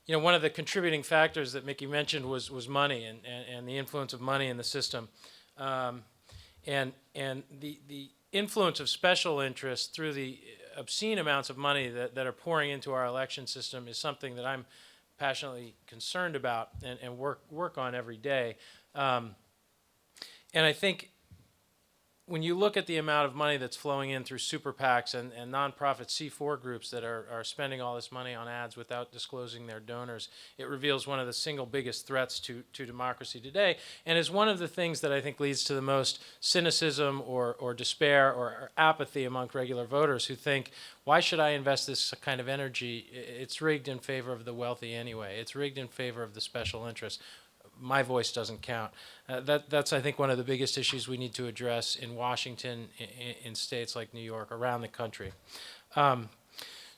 one of the contributing factors that Mickey mentioned was money and the influence of money in the system. And the influence of special interests through the obscene amounts of money that are pouring into our election system is something that I'm passionately concerned about and work on every day. And I think when you look at the amount of money that's flowing in through super PACs and nonprofit C4 groups that are spending all this money on ads without disclosing their donors, it reveals one of the single biggest threats to democracy today, and is one of the things that I think leads to the most cynicism or despair or apathy among regular voters who think, why should I invest this kind of energy? It's rigged in favor of the wealthy anyway. It's rigged in favor of the special interests. My voice doesn't count. That's, I think, one of the biggest issues we need to address in Washington, in states like New York, around the country.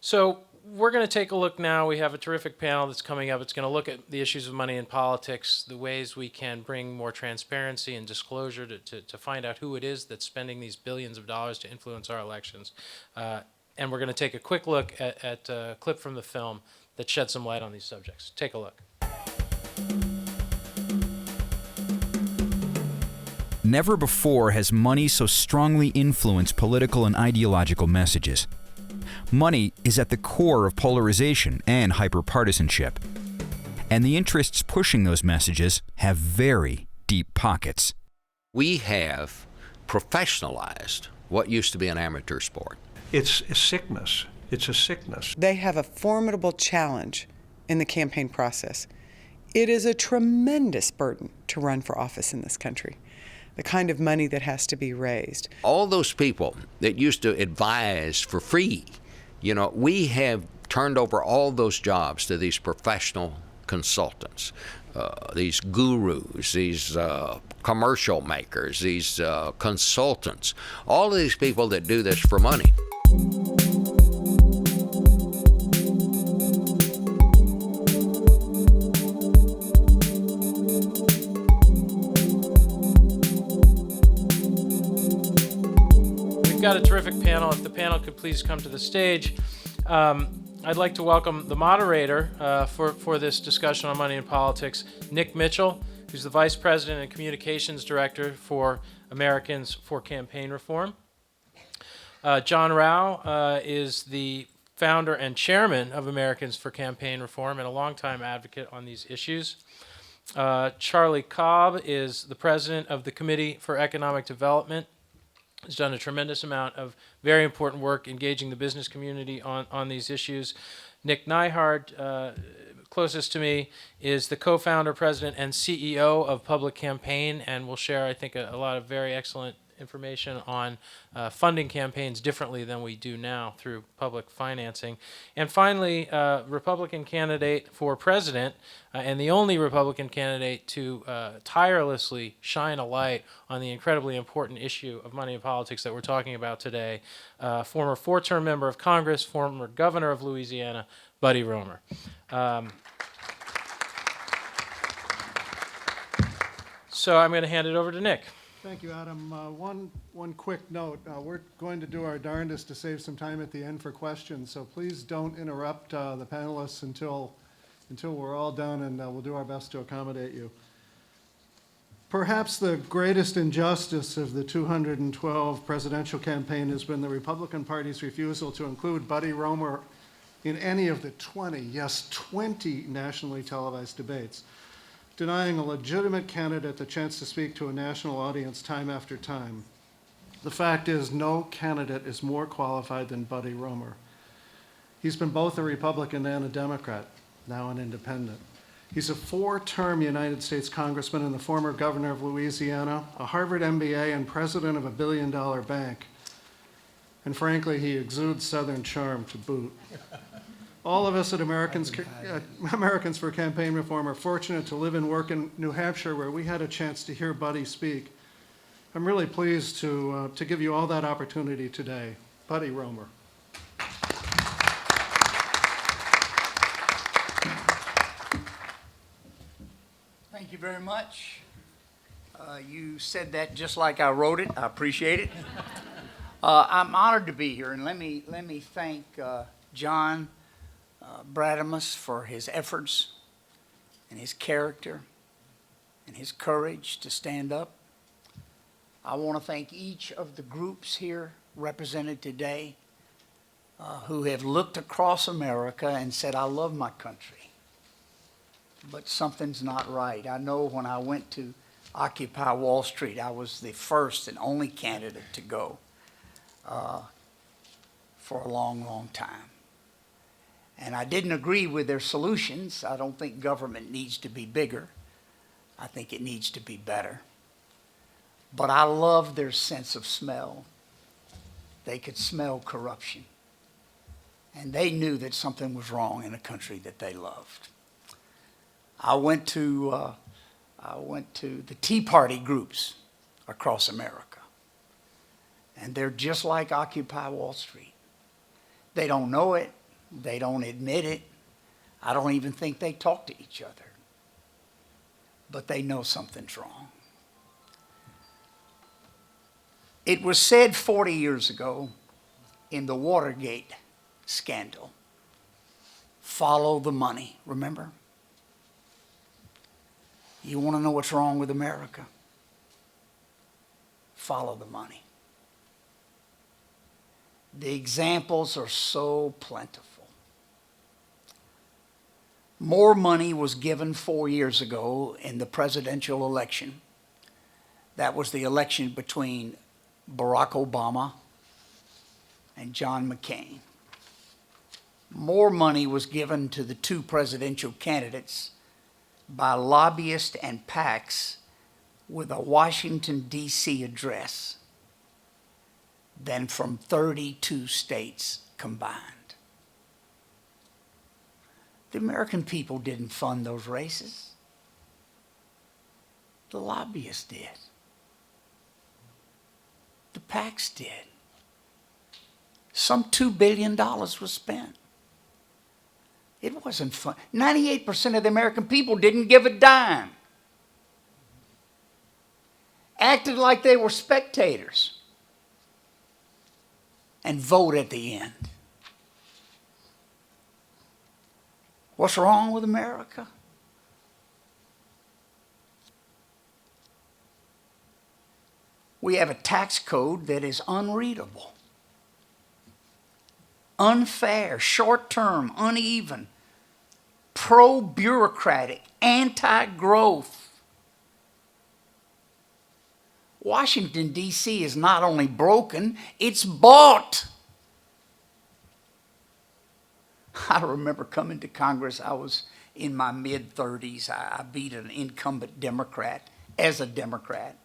So we're going to take a look now. We have a terrific panel that's coming up. It's going to look at the issues of money in politics, the ways we can bring more transparency and disclosure to find out who it is that's spending these billions of dollars to influence our elections. And we're going to take a quick look at a clip from the film that sheds some light on these subjects. Take a look. Never before has money so strongly influenced political and ideological messages. Money is at the core of polarization and hyperpartisanship. And the interests pushing those messages have very deep pockets. We have professionalized what used to be an amateur sport. It's a sickness. It's a sickness. They have a formidable challenge in the campaign process. It is a tremendous burden to run for office in this country. The kind of money that has to be raised. All those people that used to advise for free, we have turned over all those jobs to these professional consultants, these gurus, these commercial makers, these consultants, all of these people that do this for money. Got a terrific panel. If the panel could please come to the stage. I'd like to welcome the moderator for this discussion on money in politics, Nick Mitchell, who's the Vice President and Communications Director for Americans for Campaign Reform. John Rauh is the founder and chairman of Americans for Campaign Reform and a longtime advocate on these issues. Charlie Kolb is the president of the Committee for Economic Development. Has done a tremendous amount of very important work engaging the business community on these issues. Nick Nyhart, closest to me, is the co-founder, president, and CEO of Public Campaign, and will share, I think, a lot of very excellent information on funding campaigns differently than we do now through public financing. And finally, Republican candidate for president, and the only Republican candidate to tirelessly shine a light on the incredibly important issue of money in politics that we're talking about today, former four-term member of Congress, former governor of Louisiana, Buddy Roemer. So I'm going to hand it over to Nick. Thank you, Adam. One quick note. We're going to do our darndest to save some time at the end for questions, so please don't interrupt the panelists until we're all done, and we'll do our best to accommodate you. Perhaps the greatest injustice of the 212 presidential campaign has been the Republican Party's refusal to include Buddy Roemer in any of the 20 nationally televised debates, denying a legitimate candidate the chance to speak to a national audience time after time. The fact is, no candidate is more qualified than Buddy Roemer. He's been both a Republican and a Democrat, now an independent. He's a four-term United States congressman and the former governor of Louisiana, a Harvard MBA, and president of a billion-dollar bank. And frankly, he exudes Southern charm to boot. All of us at Americans for Campaign Reform are fortunate to live and work in New Hampshire, where we had a chance to hear Buddy speak. I'm really pleased to give you all that opportunity today. Buddy Roemer. Thank you very much. You said that just like I wrote it. I appreciate it. I'm honored to be here, and let me thank John, Bradamus for his efforts and his character and his courage to stand up. I want to thank each of the groups here represented today who have looked across America and said, I love my country, but something's not right. I know when I went to Occupy Wall Street, I was the first and only candidate to go for a long, long time. And I didn't agree with their solutions. I don't think government needs to be bigger. I think it needs to be better. But I love their sense of smell. They could smell corruption. And they knew that something was wrong in a country that they loved. I went to the Tea Party groups across America. And they're just like Occupy Wall Street. They don't know it. They don't admit it. I don't even think they talk to each other. But they know something's wrong. It was said 40 years ago in the Watergate scandal, follow the money, remember? You want to know what's wrong with America? Follow the money. The examples are so plentiful. More money was given 4 years ago in the presidential election. That was the election between Barack Obama and John McCain. More money was given to the two presidential candidates by lobbyists and PACs with a Washington, D.C. address than from 32 states combined. The American people didn't fund those races. The lobbyists did. The PACs did. Some $2 billion was spent. It wasn't fun. 98% of the American people didn't give a dime. Acted like they were spectators. And vote at the end. What's wrong with America? We have a tax code that is unreadable, unfair, short-term, uneven, pro-bureaucratic, anti-growth. Washington, D.C. is not only broken, it's bought. I remember coming to Congress. I was in my mid-30s. I beat an incumbent Democrat as a Democrat.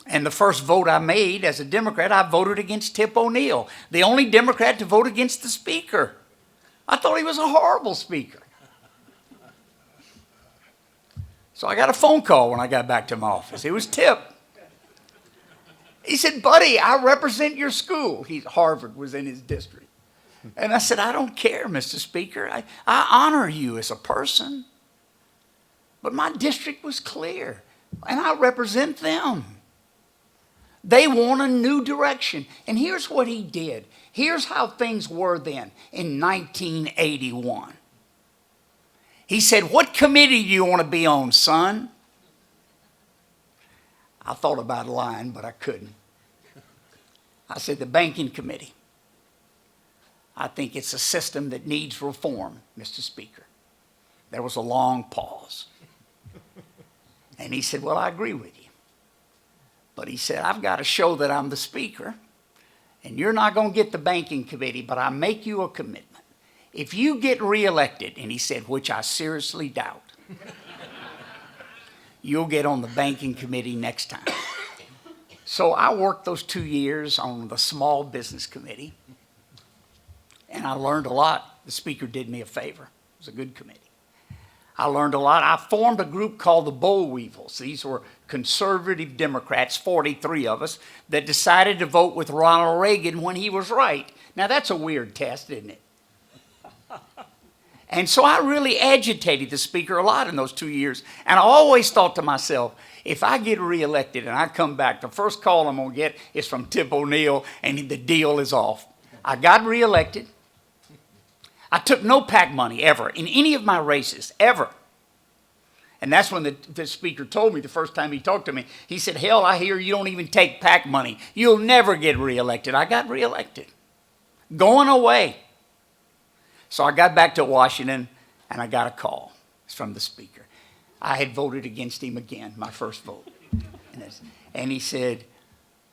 And the first vote I made as a Democrat, I voted against Tip O'Neill, the only Democrat to vote against the Speaker. I thought he was a horrible Speaker. So I got a phone call when I got back to my office. It was Tip. He said, buddy, I represent your school. Harvard was in his district. And I said, I don't care, Mr. Speaker. I honor you as a person. But my district was clear, and I represent them. They want a new direction. And here's what he did. Here's how things were then in 1981. He said, what committee do you want to be on, son? I thought about lying, but I couldn't. I said, the banking committee. I think it's a system that needs reform, Mr. Speaker. There was a long pause. And he said, well, I agree with you. But he said, I've got to show that I'm the Speaker, and you're not going to get the banking committee, but I make you a commitment. If you get reelected, and he said, which I seriously doubt, you'll get on the banking committee next time. So I worked those 2 years on the small business committee, and I learned a lot. The Speaker did me a favor. It was a good committee. I learned a lot. I formed a group called the Boll Weevils. These were conservative Democrats, 43 of us, that decided to vote with Ronald Reagan when he was right. Now, that's a weird test, isn't it? And so I really agitated the Speaker a lot in those 2 years. And I always thought to myself, if I get reelected and I come back, the first call I'm going to get is from Tip O'Neill, and the deal is off. I got reelected. I took no PAC money ever in any of my races, ever. And that's when the speaker told me the first time he talked to me. He said, hell, I hear you don't even take PAC money. You'll never get reelected. I got reelected. Going away. So I got back to Washington, and I got a call from the speaker. I had voted against him again, my first vote. And he said,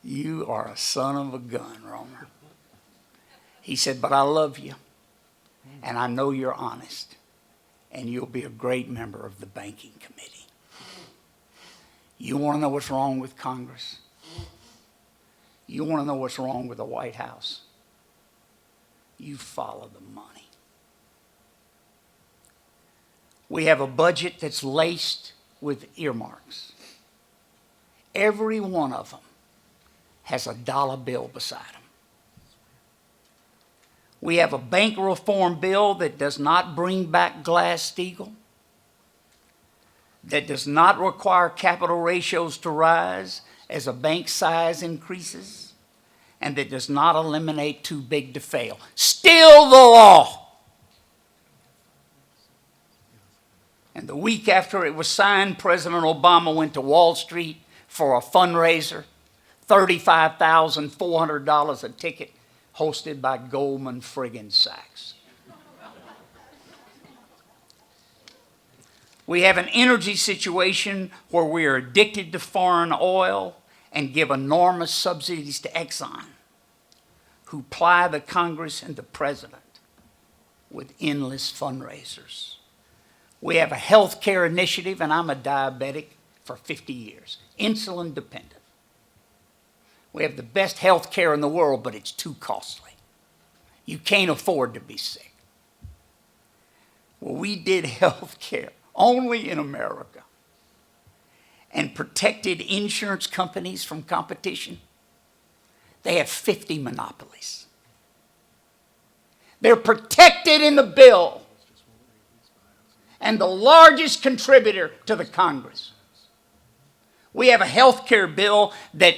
you are a son of a gun, Roemer. He said, but I love you, and I know you're honest, and you'll be a great member of the banking committee. You want to know what's wrong with Congress? You want to know what's wrong with the White House? You follow the money. We have a budget that's laced with earmarks. Every one of them has a dollar bill beside them. We have a bank reform bill that does not bring back Glass-Steagall, that does not require capital ratios to rise as a bank size increases, and that does not eliminate too big to fail. Still the law. And the week after it was signed, President Obama went to Wall Street for a fundraiser, $35,400 a ticket, hosted by Goldman friggin' Sachs. We have an energy situation where we are addicted to foreign oil and give enormous subsidies to Exxon, who ply the Congress and the President with endless fundraisers. We have a health care initiative, and I'm a diabetic for 50 years, insulin dependent. We have the best health care in the world, but it's too costly. You can't afford to be sick. Well, we did health care only in America and protected insurance companies from competition. They have 50 monopolies. They're protected in the bill, and the largest contributor to the Congress. We have a health care bill that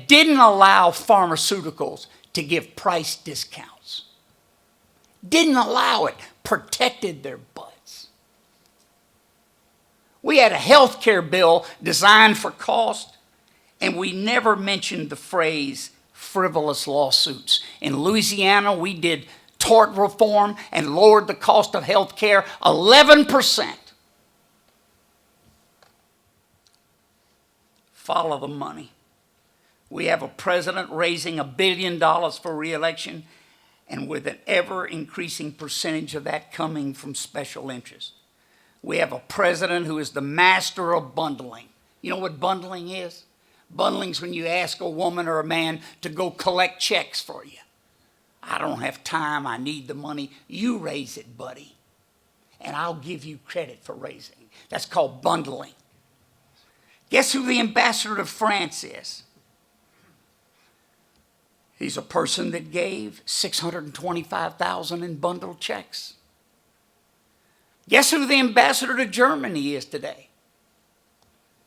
didn't allow pharmaceuticals to give price discounts. Didn't allow it, protected their butts. We had a health care bill designed for cost, and we never mentioned the phrase frivolous lawsuits. In Louisiana, we did tort reform and lowered the cost of health care 11%. Follow the money. We have a president raising $1 billion for re-election, and with an ever-increasing percentage of that coming from special interests. We have a president who is the master of bundling. You know what bundling is? Bundling is when you ask a woman or a man to go collect checks for you. I don't have time, I need the money. You raise it, buddy, and I'll give you credit for raising. That's called bundling. Guess who the ambassador to France is? He's a person that gave $625,000 in bundled checks. Guess who the ambassador to Germany is today?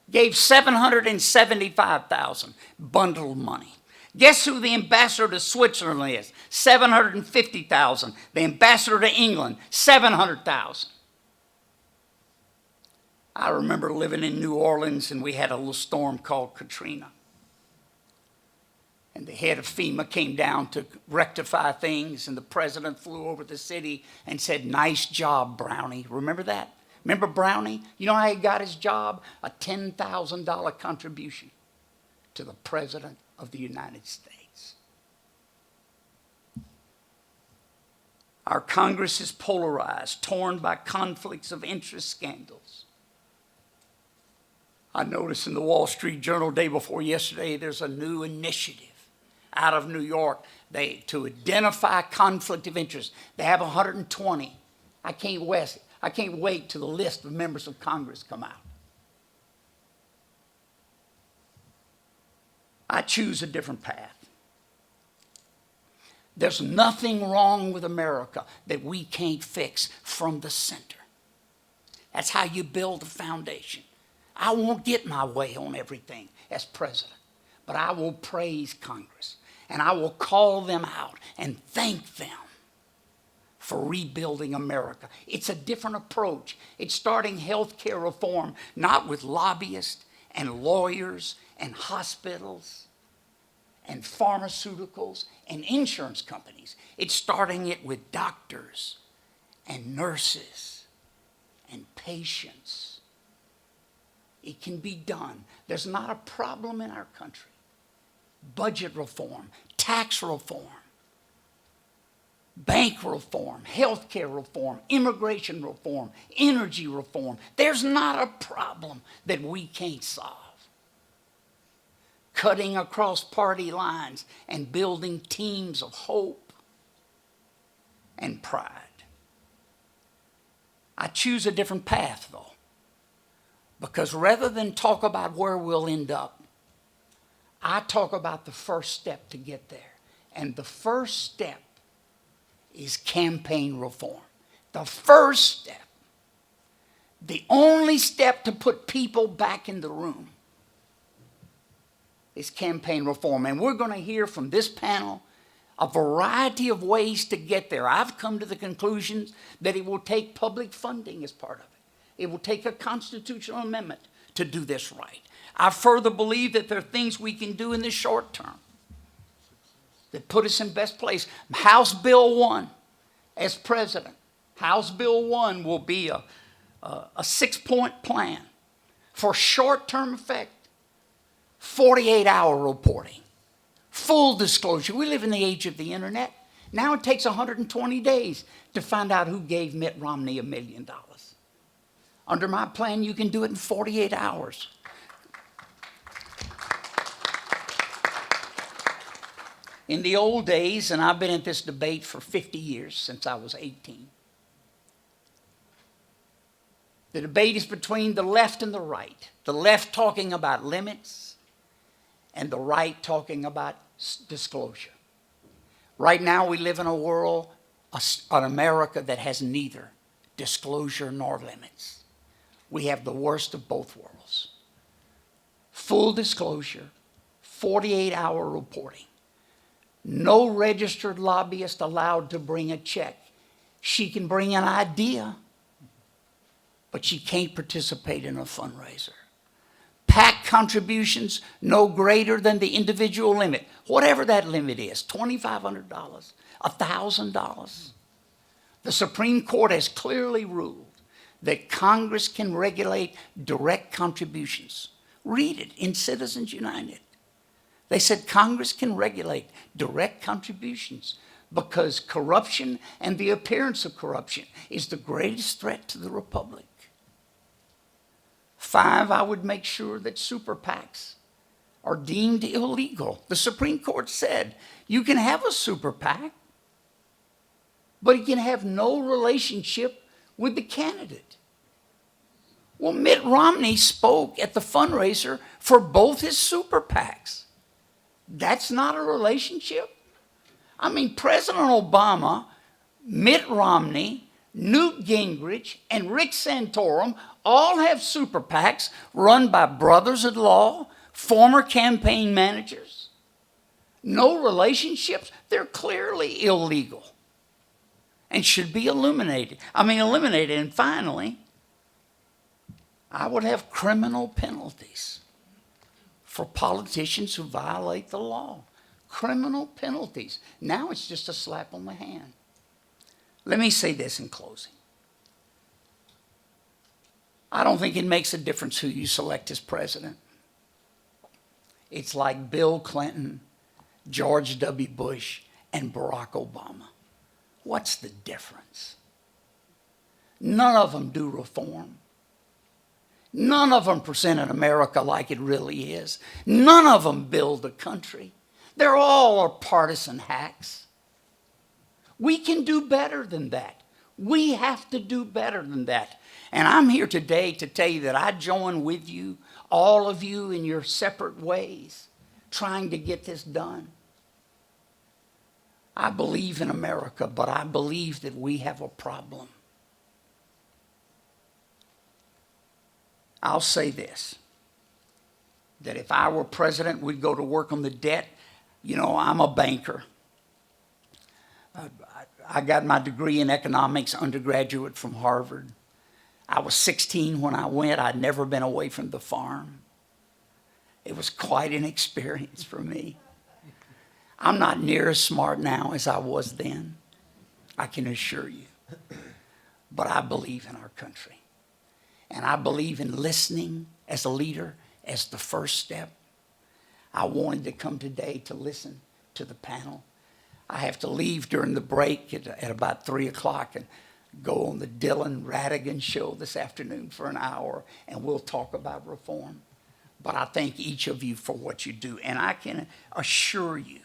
Gave $775,000 bundled money. Guess who the ambassador to Switzerland is? $750,000. The ambassador to England, $700,000. I remember living in New Orleans, and we had a little storm called Katrina. And the head of FEMA came down to rectify things, and the president flew over the city and said, "Nice job, Brownie." Remember that? Remember Brownie? You know how he got his job? A $10,000 contribution to the President of the United States. Our Congress is polarized, torn by conflicts of interest scandals. I noticed in the Wall Street Journal day before yesterday, there's a new initiative out of New York to identify conflict of interest. They have 120. I can't wait till the list of members of Congress come out. I choose a different path. There's nothing wrong with America that we can't fix from the center. That's how you build a foundation. I won't get my way on everything as president, but I will praise Congress, and I will call them out and thank them for rebuilding America. It's a different approach. It's starting health care reform, not with lobbyists and lawyers and hospitals and pharmaceuticals and insurance companies. It's starting it with doctors and nurses and patients. It can be done. There's not a problem in our country. Budget reform, tax reform, bank reform, health care reform, immigration reform, energy reform. There's not a problem that we can't solve. Cutting across party lines and building teams of hope and pride. I choose a different path, though, because rather than talk about where we'll end up, I talk about the first step to get there. And the first step is campaign reform. The first step. The only step to put people back in the room is campaign reform. And we're going to hear from this panel a variety of ways to get there. I've come to the conclusion that it will take public funding as part of it. It will take a constitutional amendment to do this right. I further believe that there are things we can do in the short term that put us in best place. House Bill 1, as president, House Bill 1 will be a 6-point plan for short-term effect, 48-hour reporting, full disclosure. We live in the age of the internet. Now it takes 120 days to find out who gave Mitt Romney $1 million. Under my plan, you can do it in 48 hours. In the old days, and I've been at this debate for 50 years, since I was 18, the debate is between the left and the right. The left talking about limits, and the right talking about disclosure. Right now, we live in a world, an America that has neither disclosure nor limits. We have the worst of both worlds. Full disclosure, 48-hour reporting. No registered lobbyist allowed to bring a check. She can bring an idea, but she can't participate in a fundraiser. PAC contributions no greater than the individual limit, whatever that limit is, $2,500, $1,000. The Supreme Court has clearly ruled that Congress can regulate direct contributions. Read it in Citizens United. They said Congress can regulate direct contributions because corruption and the appearance of corruption is the greatest threat to the republic. 5, I would make sure that super PACs are deemed illegal. The Supreme Court said you can have a super PAC, but it can have no relationship with the candidate. Well, Mitt Romney spoke at the fundraiser for both his super PACs. That's not a relationship? I mean, President Obama, Mitt Romney, Newt Gingrich, and Rick Santorum all have super PACs run by brothers-in-law, former campaign managers. No relationships? They're clearly illegal and should be eliminated. And finally, I would have criminal penalties for politicians who violate the law. Criminal penalties. Now it's just a slap on the hand. Let me say this in closing. I don't think it makes a difference who you select as president. It's like Bill Clinton, George W. Bush, and Barack Obama. What's the difference? None of them do reform. None of them presented America like it really is. None of them build a country. They're all partisan hacks. We can do better than that. We have to do better than that. And I'm here today to tell you that I join with you, all of you in your separate ways, trying to get this done. I believe in America, but I believe that we have a problem. I'll say this, that if I were president, we'd go to work on the debt. You know, I'm a banker. I got my degree in economics, undergraduate from Harvard. I was 16 when I went. I'd never been away from the farm. It was quite an experience for me. I'm not near as smart now as I was then, I can assure you. But I believe in our country. And I believe in listening as a leader as the first step. I wanted to come today to listen to the panel. I have to leave during the break at about 3 o'clock and go on the Dylan Radigan show this afternoon for an hour, and we'll talk about reform. But I thank each of you for what you do, and I can assure you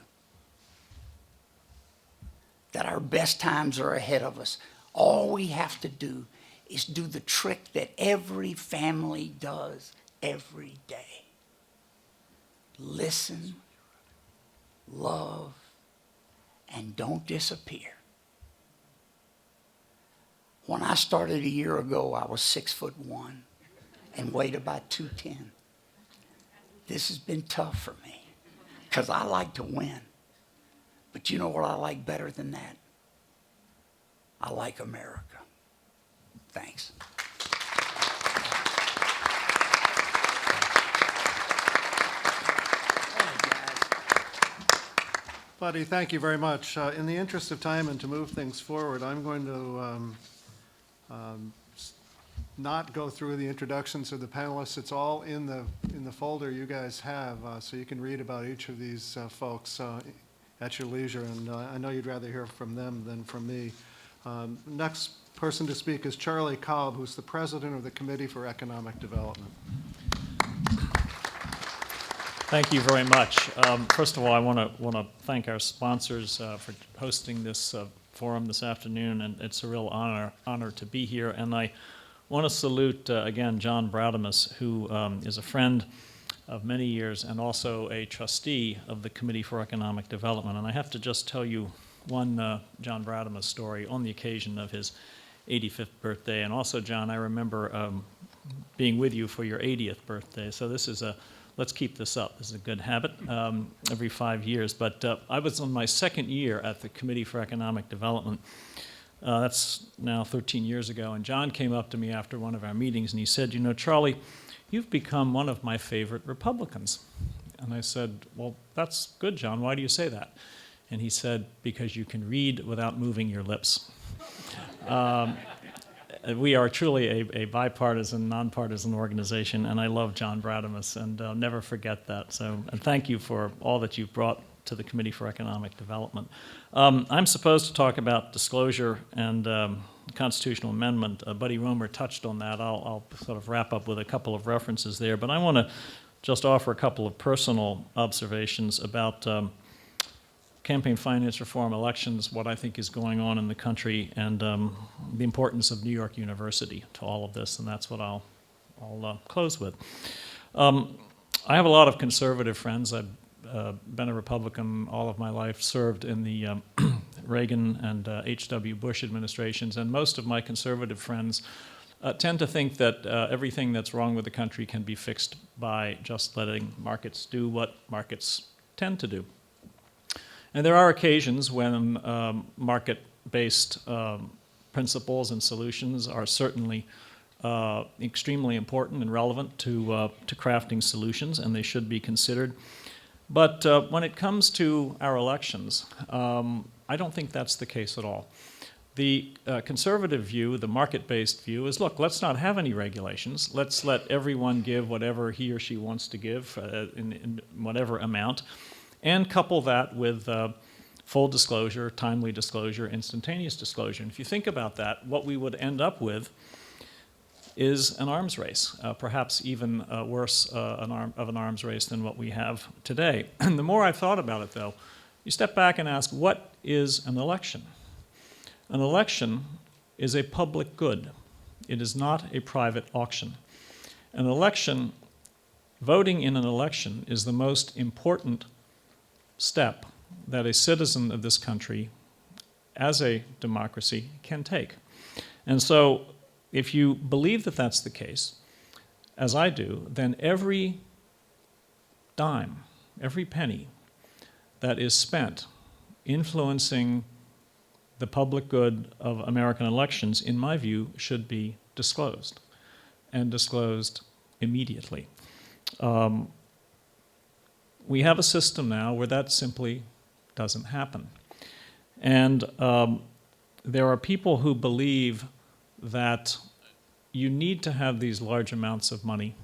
that our best times are ahead of us. All we have to do is do the trick that every family does every day. Listen, love, and don't disappear. When I started a year ago, I was 6'1" and weighed about 210. This has been tough for me because I like to win. But you know what I like better than that? I like America. Thanks. Buddy, thank you very much. In the interest of time and to move things forward, I'm going to not go through the introductions of the panelists. It's all in the folder you guys have, so you can read about each of these folks at your leisure. And I know you'd rather hear from them than from me. Next person to speak is Charlie Kolb, who's the president of the Committee for Economic Development. Thank you very much. First of all, I want to thank our sponsors for hosting this forum this afternoon, and it's a real honor to be here. And I want to salute again John Bradamus, who is a friend of many years and also a trustee of the Committee for Economic Development. And I have to just tell you one John Bradamus story on the occasion of his 85th birthday. And also, John, I remember being with you for your 80th birthday. So this is let's keep this up. This is a good habit every 5 years. But I was on my second year at the Committee for Economic Development. That's now 13 years ago. And John came up to me after one of our meetings and he said, you know, Charlie, you've become one of my favorite Republicans. And I said, well, that's good, John. Why do you say that? And he said, because you can read without moving your lips. We are truly a bipartisan, nonpartisan organization, and I love John Bradamus, and I'll never forget that. So, and thank you for all that you've brought to the Committee for Economic Development. I'm supposed to talk about disclosure and constitutional amendment. Buddy Roemer touched on that. I'll sort of wrap up with a couple of references there, but I want to just offer a couple of personal observations about campaign finance reform, elections, what I think is going on in the country, and the importance of New York University to all of this, and that's what I'll close with. I have a lot of conservative friends. I've been a Republican all of my life, served in the Reagan and H.W. Bush administrations, and most of my conservative friends tend to think that everything that's wrong with the country can be fixed by just letting markets do what markets tend to do. And there are occasions when market-based principles and solutions are certainly extremely important and relevant to crafting solutions, and they should be considered. But when it comes to our elections, I don't think that's the case at all. The conservative view, the market-based view, is, look, let's not have any regulations. Let's let everyone give whatever he or she wants to give in whatever amount, and couple that with full disclosure, timely disclosure, instantaneous disclosure. And if you think about that, what we would end up with is an arms race, perhaps even worse of an arms race than what we have today. And the more I've thought about it, though, you step back and ask, what is an election? An election is a public good. It is not a private auction. An election, voting in an election, is the most important step that a citizen of this country, as a democracy, can take. And so, if you believe that that's the case, as I do, then every dime, every penny that is spent influencing the public good of American elections, in my view, should be disclosed, and disclosed immediately. We have a system now where that simply doesn't happen. And there are people who believe that you need to have these large amounts of money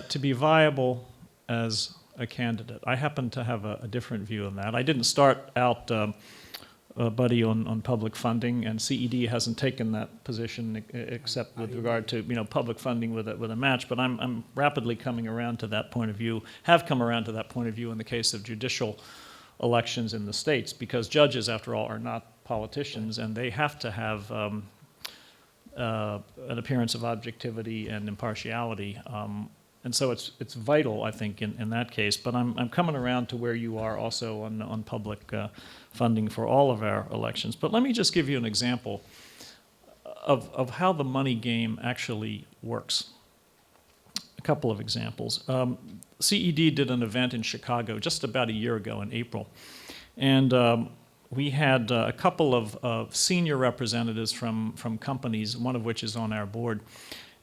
to be viable as a candidate. I happen to have a different view on that. I didn't start out, Buddy, on public funding, and CED hasn't taken that position except with regard to public funding with a match. But I'm rapidly coming around to that point of view. Have come around to that point of view in the case of judicial elections in the states, because judges, after all, are not politicians, and they have to have an appearance of objectivity and impartiality. And so it's vital, I think, in that case. But I'm coming around to where you are also on public funding for all of our elections. But let me just give you an example of how the money game actually works. A couple of examples. CED did an event in Chicago just about a year ago in April. And we had a couple of senior representatives from companies, one of which is on our board.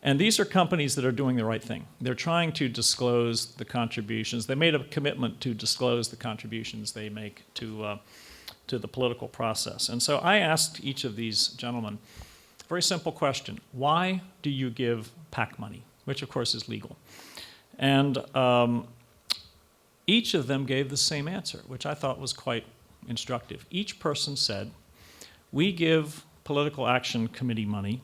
And these are companies that are doing the right thing. They're trying to disclose the contributions. They made a commitment to disclose the contributions they make to the political process. And so I asked each of these gentlemen a very simple question. Why do you give PAC money? Which, of course, is legal. And each of them gave the same answer, which I thought was quite instructive. Each person said, we give political action committee money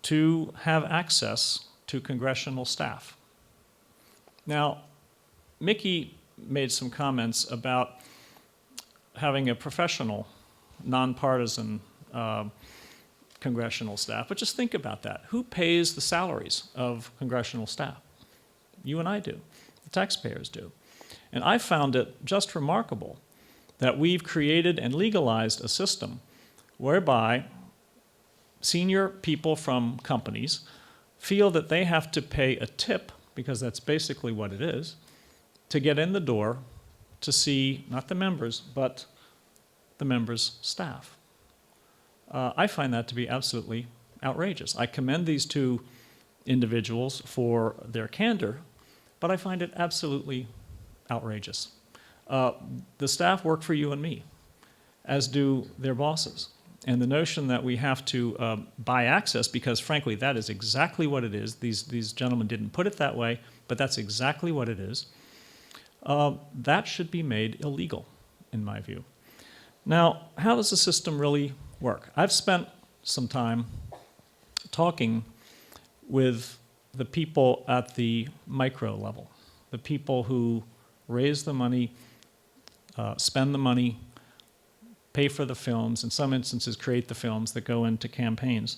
to have access to congressional staff. Now, Mickey made some comments about having a professional, nonpartisan congressional staff, but just think about that. Who pays the salaries of congressional staff? You and I do. The taxpayers do. And I found it just remarkable that we've created and legalized a system whereby senior people from companies feel that they have to pay a tip, because that's basically what it is, to get in the door to see not the members, but the members' staff. I find that to be absolutely outrageous. I commend these two individuals for their candor, but I find it absolutely outrageous. The staff work for you and me, as do their bosses. And the notion that we have to buy access, because frankly, that is exactly what it is. These gentlemen didn't put it that way, but that's exactly what it is. That should be made illegal, in my view. Now, how does the system really work? I've spent some time talking with the people at the micro level, the people who raise the money, spend the money, pay for the films, in some instances create the films that go into campaigns.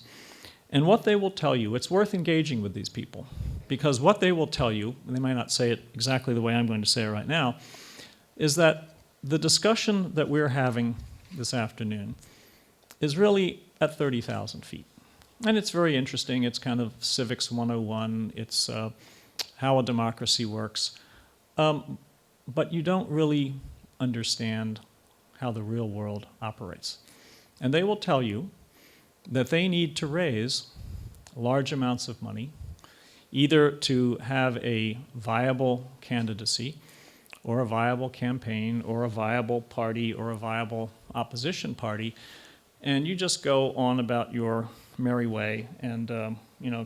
And what they will tell you, it's worth engaging with these people, because what they will tell you, and they might not say it exactly the way I'm going to say it right now, is that the discussion that we're having this afternoon is really at 30,000 feet. And it's very interesting. It's kind of civics 101. It's how a democracy works. But you don't really understand how the real world operates. And they will tell you that they need to raise large amounts of money, either to have a viable candidacy, or a viable campaign, or a viable party, or a viable opposition party, and you just go on about your merry way and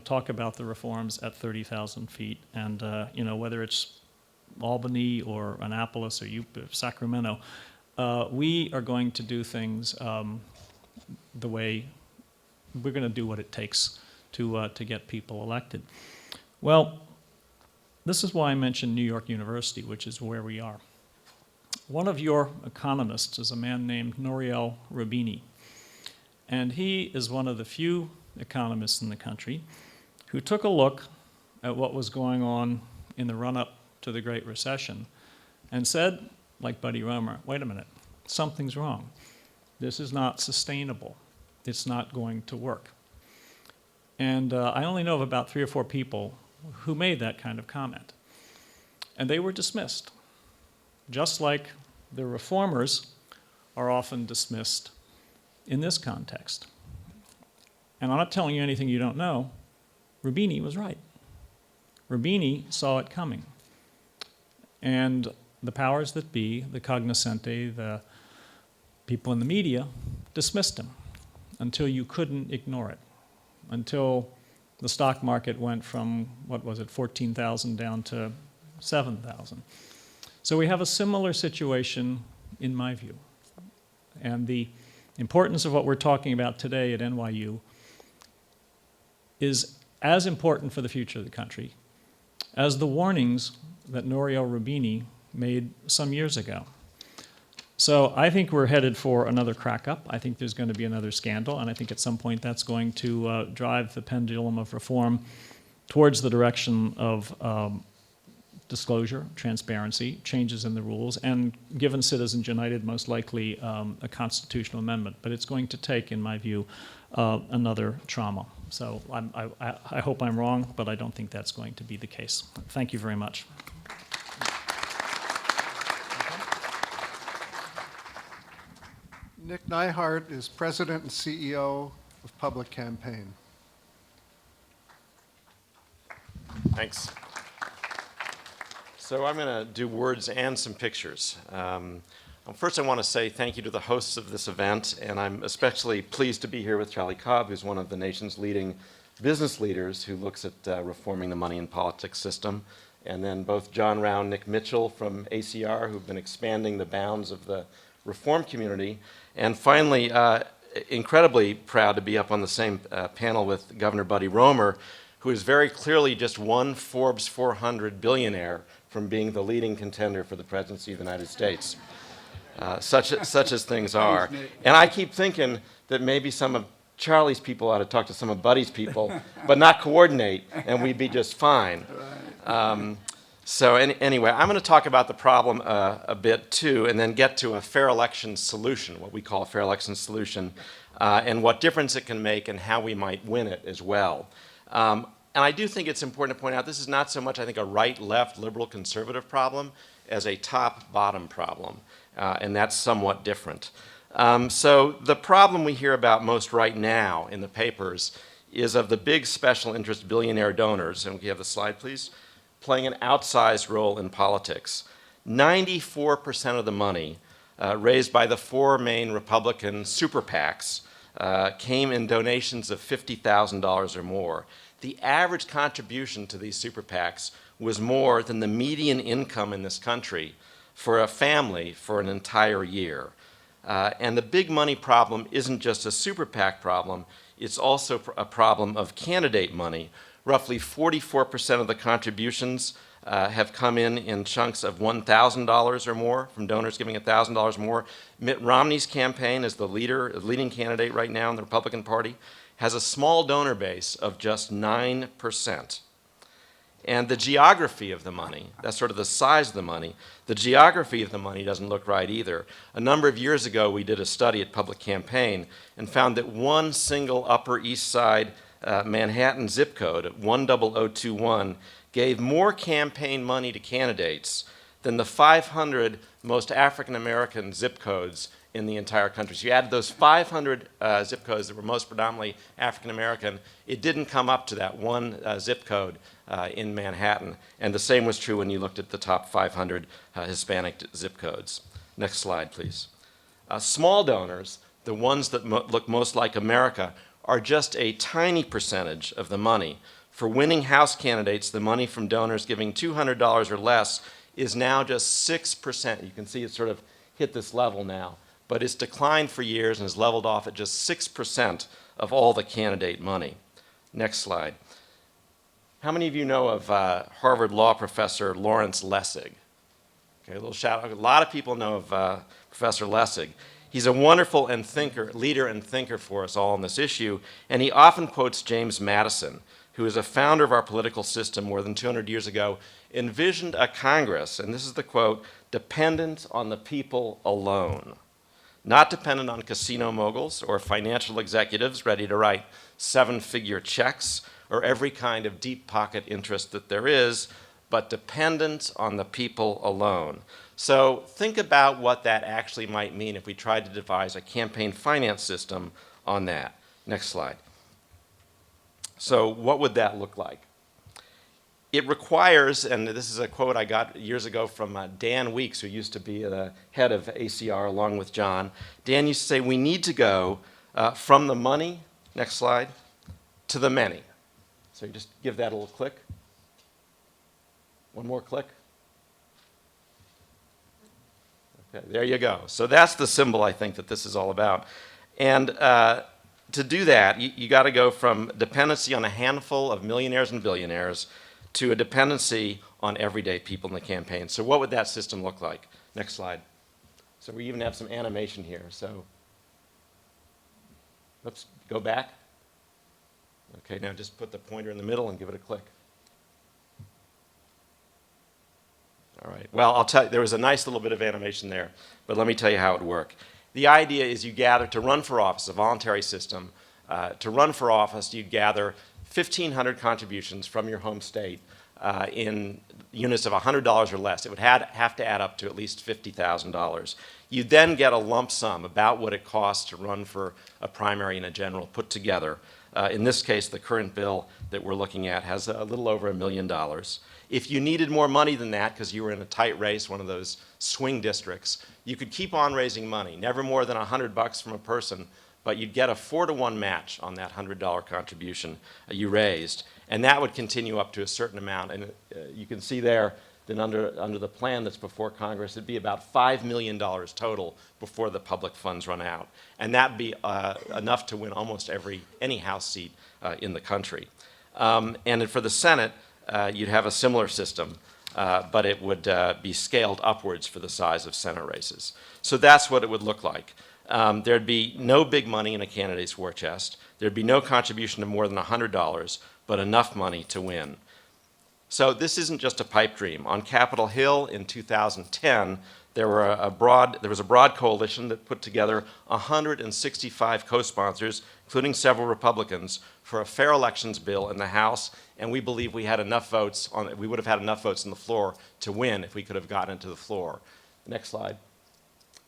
talk about the reforms at 30,000 feet, and whether it's Albany or Annapolis or Sacramento, we are going to do things the way we're going to do what it takes to get people elected. Well, this is why I mentioned New York University, which is where we are. One of your economists is a man named Nouriel Roubini, and he is one of the few economists in the country who took a look at what was going on in the run-up to the Great Recession and said, like Buddy Roemer, wait a minute, something's wrong. This is not sustainable. It's not going to work. And I only know of about 3 or 4 people who made that kind of comment. And they were dismissed, just like the reformers are often dismissed in this context. And I'm not telling you anything you don't know. Rubini was right. Rubini saw it coming. And the powers that be, the cognoscenti, the people in the media, dismissed him until you couldn't ignore it, until the stock market went from, 14,000 down to 7,000. So we have a similar situation in my view. And the importance of what we're talking about today at NYU is as important for the future of the country as the warnings that Nouriel Roubini made some years ago. So I think we're headed for another crack up. I think there's going to be another scandal, and I think at some point that's going to drive the pendulum of reform towards the direction of disclosure, transparency, changes in the rules, and given Citizens United, most likely a constitutional amendment. But it's going to take, in my view, another trauma. So I hope I'm wrong, but I don't think that's going to be the case. Thank you very much. Nick Nyhart is President and CEO of Public Campaign. Thanks. So I'm going to do words and some pictures. First, I want to say thank you to the hosts of this event, and I'm especially pleased to be here with Charlie Kolb, who's one of the nation's leading business leaders who looks at reforming the money and politics system, and then both John Rauh and Nick Mitchell from ACR, who've been expanding the bounds of the reform community, and finally, incredibly proud to be up on the same panel with Governor Buddy Roemer, who is very clearly just one Forbes 400 billionaire from being the leading contender for the presidency of the United States. Such as things are. And I keep thinking that maybe some of Charlie's people ought to talk to some of Buddy's people, but not coordinate, and we'd be just fine. So anyway, I'm going to talk about the problem a bit too, and then get to a fair election solution, what we call a fair election solution, and what difference it can make and how we might win it as well. And I do think it's important to point out this is not so much, I think, a right, left, liberal, conservative problem as a top-bottom problem, and that's somewhat different. So the problem we hear about most right now in the papers is of the big special interest billionaire donors, and we have the slide, please, playing an outsized role in politics. 94% of the money raised by the four main Republican super PACs came in donations of $50,000 or more. The average contribution to these super PACs was more than the median income in this country for a family for an entire year. And the big money problem isn't just a super PAC problem, it's also a problem of candidate money. Roughly 44% of the contributions have come in chunks of $1,000 or more, from donors giving $1,000 or more. Mitt Romney's campaign is the leading candidate right now in the Republican Party, has a small donor base of just 9%. And the geography of the money, that's sort of the size of the money, the geography of the money doesn't look right either. A number of years ago, we did a study at Public Campaign and found that one single Upper East Side Manhattan zip code at 10021 gave more campaign money to candidates than the 500 most African American zip codes in the entire country. So you added those 500 zip codes that were most predominantly African American, it didn't come up to that one zip code in Manhattan. And the same was true when you looked at the top 500 Hispanic zip codes. Next slide, please. Small donors, the ones that look most like America, are just a tiny percentage of the money. For winning House candidates, the money from donors giving $200 or less is now just 6%. You can see it sort of hit this level now, but it's declined for years and has leveled off at just 6% of all the candidate money. Next slide. How many of you know of Harvard law professor Lawrence Lessig? Okay, a little shout out. A lot of people know of Professor Lessig. He's a wonderful leader and thinker for us all on this issue, and he often quotes James Madison, who is a founder of our political system more than 200 years ago, envisioned a Congress, and this is the quote, dependent on the people alone, not dependent on casino moguls or financial executives ready to write seven-figure checks or every kind of deep pocket interest that there is, but dependent on the people alone. So think about what that actually might mean if we tried to devise a campaign finance system on that. Next slide. So what would that look like? It requires, and this is a quote I got years ago from Dan Weeks, who used to be the head of ACR along with John. Dan used to say, we need to go from the money, next slide, to the many. So you just give that a little click. One more click. Okay, there you go. So that's the symbol I think that this is all about. And to do that, you got to go from dependency on a handful of millionaires and billionaires to a dependency on everyday people in the campaign. So what would that system look like? Next slide. So we even have some animation here. So, let's go back. Okay, now just put the pointer in the middle and give it a click. All right, well, I'll tell you, there was a nice little bit of animation there, but let me tell you how it would work. The idea is you gather to run for office, a voluntary system. To run for office, you gather 1,500 contributions from your home state in units of $100 or less. It would have to add up to at least $50,000. You then get a lump sum, about what it costs to run for a primary and a general put together. In this case, the current bill that we're looking at has a little over $1 million. If you needed more money than that, because you were in a tight race, one of those swing districts, you could keep on raising money, never more than $100 from a person, but you'd get a 4-to-1 match on that $100 contribution you raised, and that would continue up to a certain amount. And you can see there that under the plan that's before Congress, it'd be about $5 million total before the public funds run out, and that'd be enough to win almost any House seat in the country. And for the Senate, you'd have a similar system, but it would be scaled upwards for the size of Senate races. So that's what it would look like. There'd be no big money in a candidate's war chest. There'd be no contribution of more than $100, but enough money to win. So this isn't just a pipe dream. On Capitol Hill in 2010, there was a broad coalition that put together 165 co-sponsors, including several Republicans, for a fair elections bill in the House, and we believe we had enough votes we would have had enough votes on the floor to win if we could have gotten to the floor. Next slide.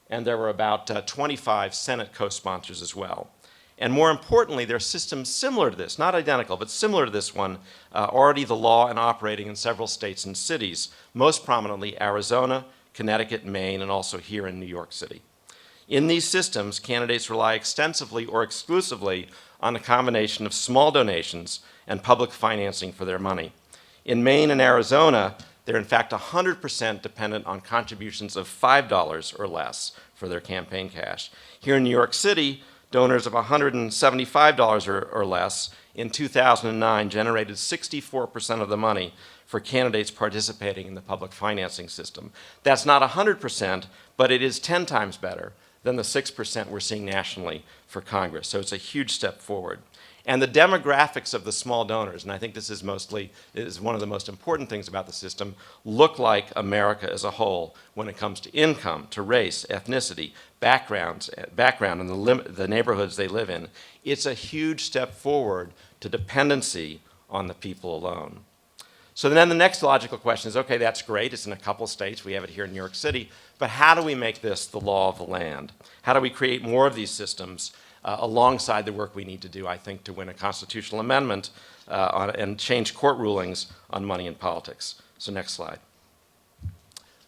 And there were about 25 Senate co-sponsors as well. And more importantly, there are systems similar to this, not identical, but similar to this one, already the law and operating in several states and cities, most prominently Arizona, Connecticut, Maine, and also here in New York City. In these systems, candidates rely extensively or exclusively on a combination of small donations and public financing for their money. In Maine and Arizona, they're in fact 100% dependent on contributions of $5 or less for their campaign cash. Here in New York City, donors of $175 or less in 2009 generated 64% of the money for candidates participating in the public financing system. That's not 100%, but it is 10 times better than the 6% we're seeing nationally for Congress. So it's a huge step forward. And the demographics of the small donors, and I think this is one of the most important things about the system, look like America as a whole when it comes to income, to race, ethnicity, background, and the neighborhoods they live in. It's a huge step forward to dependency on the people alone. So then the next logical question is, okay, that's great. It's in a couple states. We have it here in New York City. But how do we make this the law of the land? How do we create more of these systems alongside the work we need to do, I think, to win a constitutional amendment and change court rulings on money in politics? So next slide.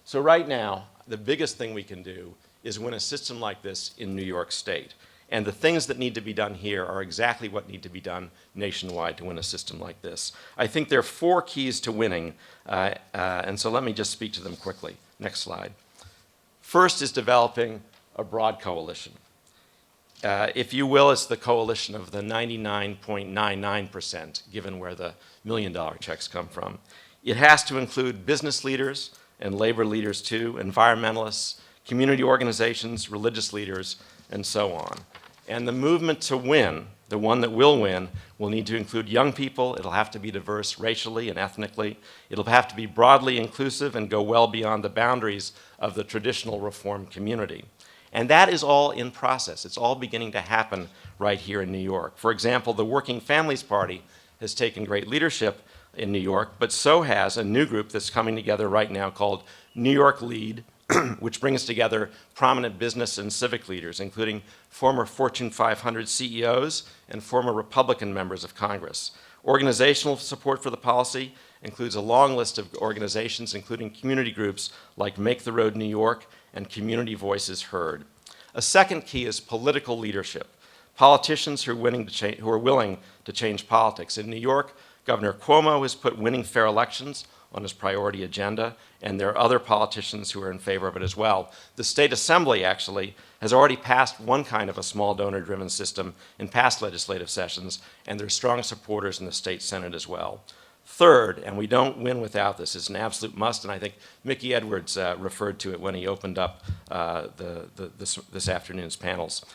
So right now, the biggest thing we can do is win a system like this in New York State. And the things that need to be done here are exactly what need to be done nationwide to win a system like this. I think there are 4 keys to winning, and so let me just speak to them quickly. Next slide. First is developing a broad coalition. If you will, it's the coalition of the 99.99%, given where the $1 million checks come from. It has to include business leaders and labor leaders too, environmentalists, community organizations, religious leaders, and so on. And the movement to win, the one that will win, will need to include young people. It'll have to be diverse racially and ethnically. It'll have to be broadly inclusive and go well beyond the boundaries of the traditional Reform community. And that is all in process. It's all beginning to happen right here in New York. For example, the Working Families Party has taken great leadership in New York, but so has a new group that's coming together right now called New York Lead which brings together prominent business and civic leaders, including former Fortune 500 CEOs and former Republican members of Congress. Organizational support for the policy includes a long list of organizations, including community groups like Make the Road New York and Community Voices Heard. A second key is political leadership. Politicians who are willing to change politics. In New York, Governor Cuomo has put winning fair elections on his priority agenda, and there are other politicians who are in favor of it as well. The state assembly, actually, has already passed one kind of a small donor-driven system in past legislative sessions, and there are strong supporters in the state senate as well. Third, and we don't win without this, it's an absolute must, and I think Mickey Edwards referred to it when he opened up this afternoon's panels.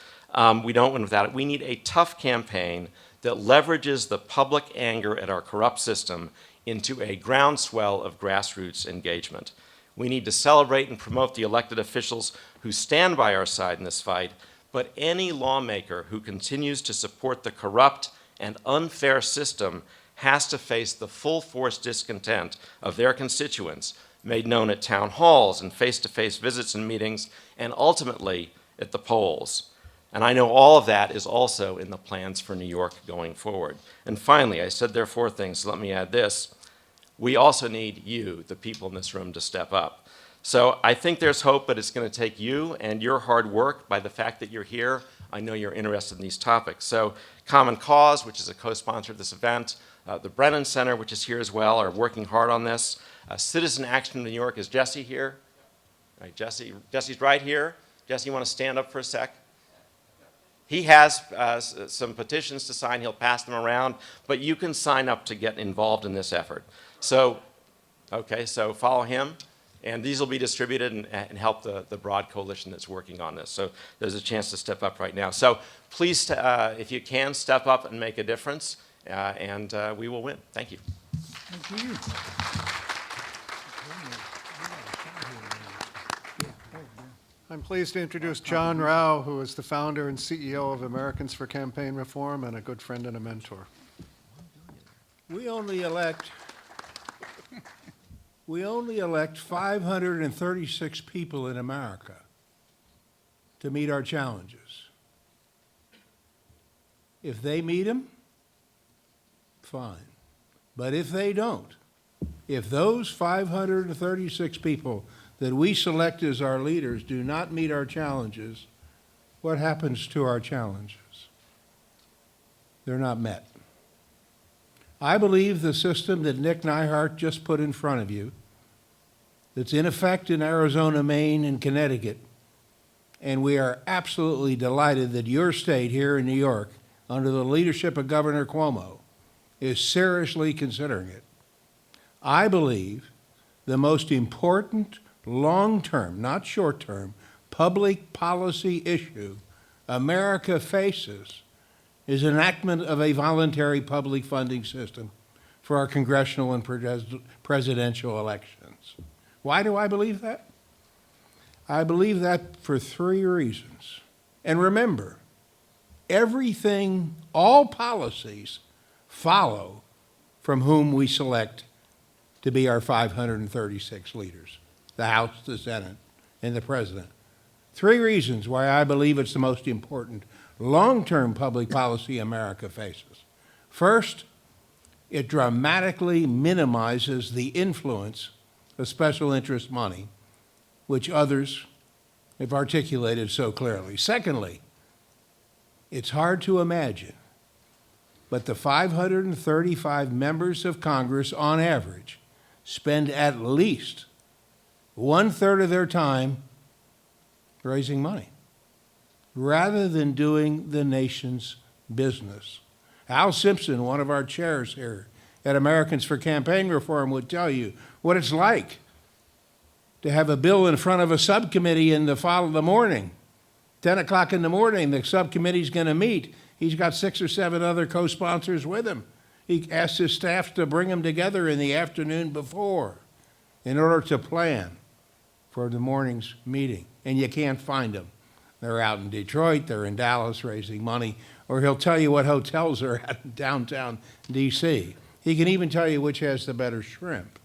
We don't win without it. We need a tough campaign that leverages the public anger at our corrupt system into a groundswell of grassroots engagement. We need to celebrate and promote the elected officials who stand by our side in this fight, but any lawmaker who continues to support the corrupt and unfair system has to face the full force discontent of their constituents, made known at town halls and face-to-face visits and meetings, and ultimately at the polls. And I know all of that is also in the plans for New York going forward. And finally, I said there are 4 things, so let me add this. We also need you, the people in this room, to step up. So I think there's hope, but it's going to take you and your hard work. By the fact that you're here, I know you're interested in these topics. So Common Cause, which is a co-sponsor of this event, the Brennan Center, which is here as well, are working hard on this. Citizen Action in New York. Is Jesse here? All right, Jesse's right here. Jesse, you want to stand up for a sec? He has some petitions to sign. He'll pass them around, but you can sign up to get involved in this effort. So, okay, so follow him, and these will be distributed and help the broad coalition that's working on this. So there's a chance to step up right now. So please, if you can, step up and make a difference, and we will win. Thank you. Thank you. I'm pleased to introduce John Rauh, who is the founder and CEO of Americans for Campaign Reform and a good friend and a mentor. We only elect 536 people in America to meet our challenges. If they meet them, fine. But if they don't, if those 536 people that we select as our leaders do not meet our challenges, what happens to our challenges? They're not met. I believe the system that Nick Nyhart just put in front of you, that's in effect in Arizona, Maine, and Connecticut, and we are absolutely delighted that your state here in New York, under the leadership of Governor Cuomo, is seriously considering it. I believe the most important long-term, not short-term, public policy issue America faces is enactment of a voluntary public funding system for our congressional and presidential elections. Why do I believe that? I believe that for 3 reasons. And remember, everything, all policies follow from whom we select to be our 536 leaders. The House, the Senate, and the President. 3 reasons why I believe it's the most important long-term public policy America faces. First, it dramatically minimizes the influence of special interest money, which others have articulated so clearly. Secondly, it's hard to imagine, but the 535 members of Congress on average spend at least 1/3 of their time raising money rather than doing the nation's business. Al Simpson, one of our chairs here at Americans for Campaign Reform, would tell you what it's like to have a bill in front of a subcommittee in the morning. 10 o'clock in the morning, the subcommittee's going to meet. He's got 6 or 7 other co-sponsors with him. He asks his staff to bring them together in the afternoon before in order to plan for the morning's meeting, and you can't find them. They're out in Detroit, they're in Dallas raising money, or he'll tell you what hotels are at in downtown D.C. He can even tell you which has the better shrimp.